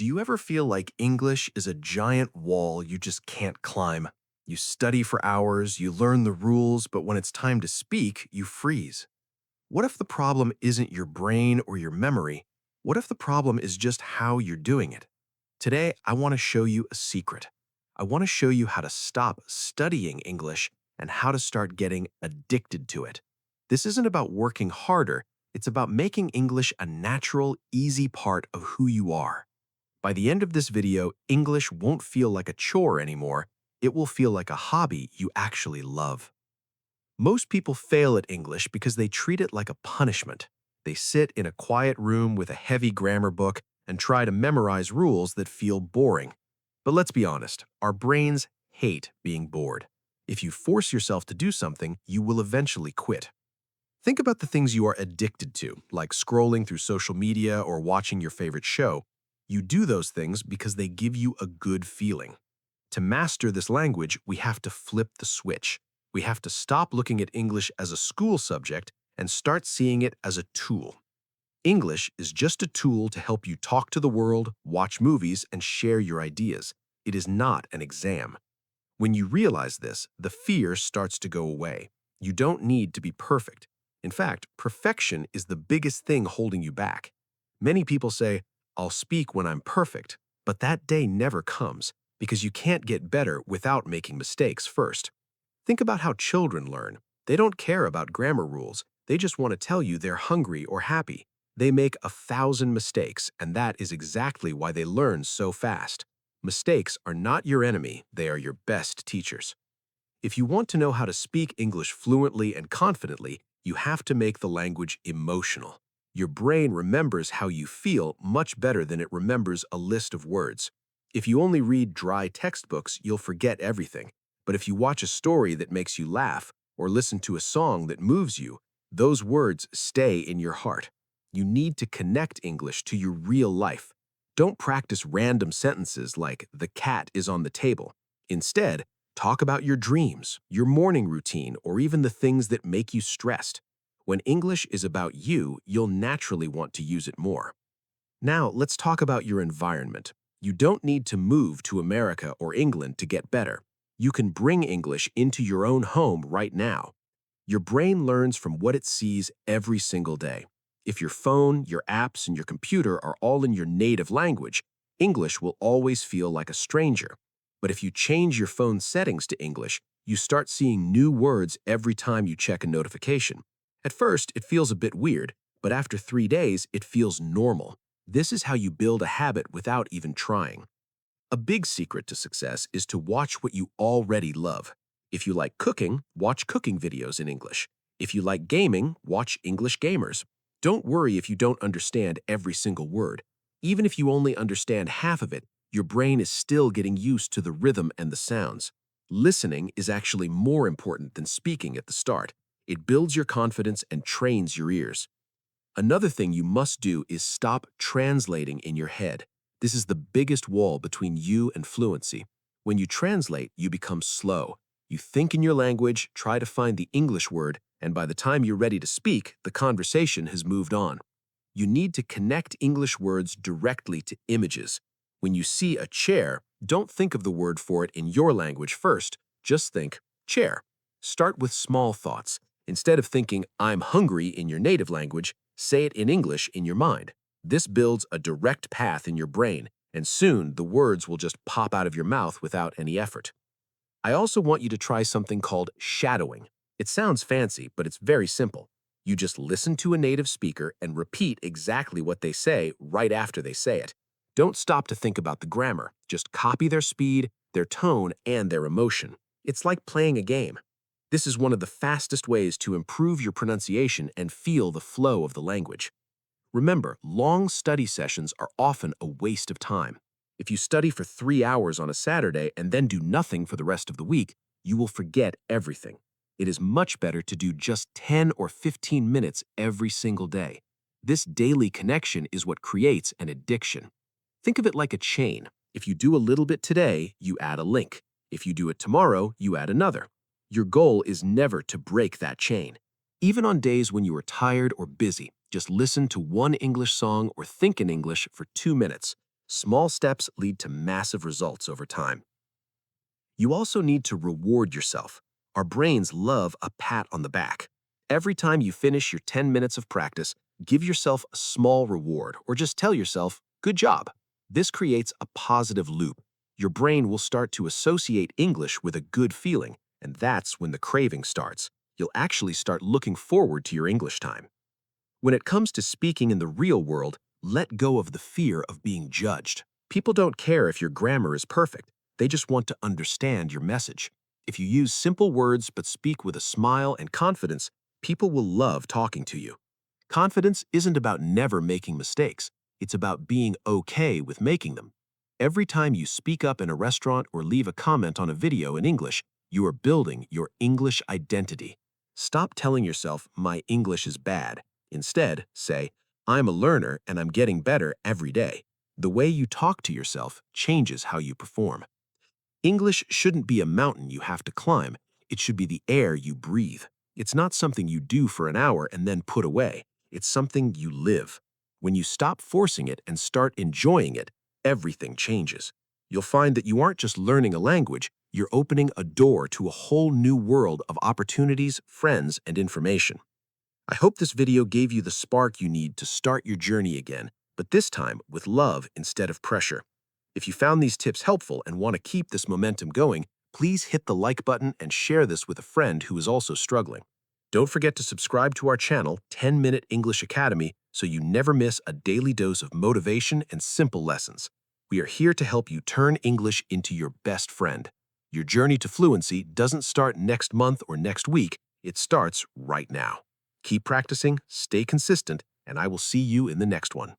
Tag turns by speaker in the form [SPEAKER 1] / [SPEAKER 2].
[SPEAKER 1] Do you ever feel like English is a giant wall you just can't climb? You study for hours, you learn the rules, but when it's time to speak, you freeze. What if the problem isn't your brain or your memory? What if the problem is just how you're doing it? Today, I want to show you a secret. I want to show you how to stop studying English and how to start getting addicted to it. This isn't about working harder, it's about making English a natural, easy part of who you are. By the end of this video, English won't feel like a chore anymore. It will feel like a hobby you actually love. Most people fail at English because they treat it like a punishment. They sit in a quiet room with a heavy grammar book and try to memorize rules that feel boring. But let's be honest, our brains hate being bored. If you force yourself to do something, you will eventually quit. Think about the things you are addicted to, like scrolling through social media or watching your favorite show. You do those things because they give you a good feeling. To master this language, we have to flip the switch. We have to stop looking at English as a school subject and start seeing it as a tool. English is just a tool to help you talk to the world, watch movies, and share your ideas. It is not an exam. When you realize this, the fear starts to go away. You don't need to be perfect. In fact, perfection is the biggest thing holding you back. Many people say, "I'll speak when I'm perfect," but that day never comes because you can't get better without making mistakes first. Think about how children learn. They don't care about grammar rules. They just want to tell you they're hungry or happy. They make 1,000 mistakes, and that is exactly why they learn so fast. Mistakes are not your enemy. They are your best teachers. If you want to know how to speak English fluently and confidently, you have to make the language emotional. Your brain remembers how you feel much better than it remembers a list of words. If you only read dry textbooks, you'll forget everything. But if you watch a story that makes you laugh or listen to a song that moves you, those words stay in your heart. You need to connect English to your real life. Don't practice random sentences like "the cat is on the table." Instead, talk about your dreams, your morning routine, or even the things that make you stressed. When English is about you, you'll naturally want to use it more. Now, let's talk about your environment. You don't need to move to America or England to get better. You can bring English into your own home right now. Your brain learns from what it sees every single day. If your phone, your apps, and your computer are all in your native language, English will always feel like a stranger. But if you change your phone settings to English, you start seeing new words every time you check a notification. At first, it feels a bit weird, but after 3 days, it feels normal. This is how you build a habit without even trying. A big secret to success is to watch what you already love. If you like cooking, watch cooking videos in English. If you like gaming, watch English gamers. Don't worry if you don't understand every single word. Even if you only understand half of it, your brain is still getting used to the rhythm and the sounds. Listening is actually more important than speaking at the start. It builds your confidence and trains your ears. Another thing you must do is stop translating in your head. This is the biggest wall between you and fluency. When you translate, you become slow. You think in your language, try to find the English word, and by the time you're ready to speak, the conversation has moved on. You need to connect English words directly to images. When you see a chair, don't think of the word for it in your language first. Just think, chair. Start with small thoughts. Instead of thinking, "I'm hungry" in your native language, say it in English in your mind. This builds a direct path in your brain, and soon the words will just pop out of your mouth without any effort. I also want you to try something called shadowing. It sounds fancy, but it's very simple. You just listen to a native speaker and repeat exactly what they say right after they say it. Don't stop to think about the grammar. Just copy their speed, their tone, and their emotion. It's like playing a game. This is one of the fastest ways to improve your pronunciation and feel the flow of the language. Remember, long study sessions are often a waste of time. If you study for 3 hours on a Saturday and then do nothing for the rest of the week, you will forget everything. It is much better to do just 10 or 15 minutes every single day. This daily connection is what creates an addiction. Think of it like a chain. If you do a little bit today, you add a link. If you do it tomorrow, you add another. Your goal is never to break that chain. Even on days when you are tired or busy, just listen to one English song or think in English for 2 minutes. Small steps lead to massive results over time. You also need to reward yourself. Our brains love a pat on the back. Every time you finish your 10 minutes of practice, give yourself a small reward or just tell yourself, good job. This creates a positive loop. Your brain will start to associate English with a good feeling, and that's when the craving starts. You'll actually start looking forward to your English time. When it comes to speaking in the real world, let go of the fear of being judged. People don't care if your grammar is perfect. They just want to understand your message. If you use simple words but speak with a smile and confidence, people will love talking to you. Confidence isn't about never making mistakes. It's about being okay with making them. Every time you speak up in a restaurant or leave a comment on a video in English, you are building your English identity. Stop telling yourself, my English is bad. Instead, say, I'm a learner and I'm getting better every day. The way you talk to yourself changes how you perform. English shouldn't be a mountain you have to climb. It should be the air you breathe. It's not something you do for an hour and then put away. It's something you live. When you stop forcing it and start enjoying it, everything changes. You'll find that you aren't just learning a language, you're opening a door to a whole new world of opportunities, friends, and information. I hope this video gave you the spark you need to start your journey again, but this time with love instead of pressure. If you found these tips helpful and want to keep this momentum going, please hit the like button and share this with a friend who is also struggling. Don't forget to subscribe to our channel, 10-Minute English Academy, so you never miss a daily dose of motivation and simple lessons. We are here to help you turn English into your best friend. Your journey to fluency doesn't start next month or next week, it starts right now. Keep practicing, stay consistent, and I will see you in the next one.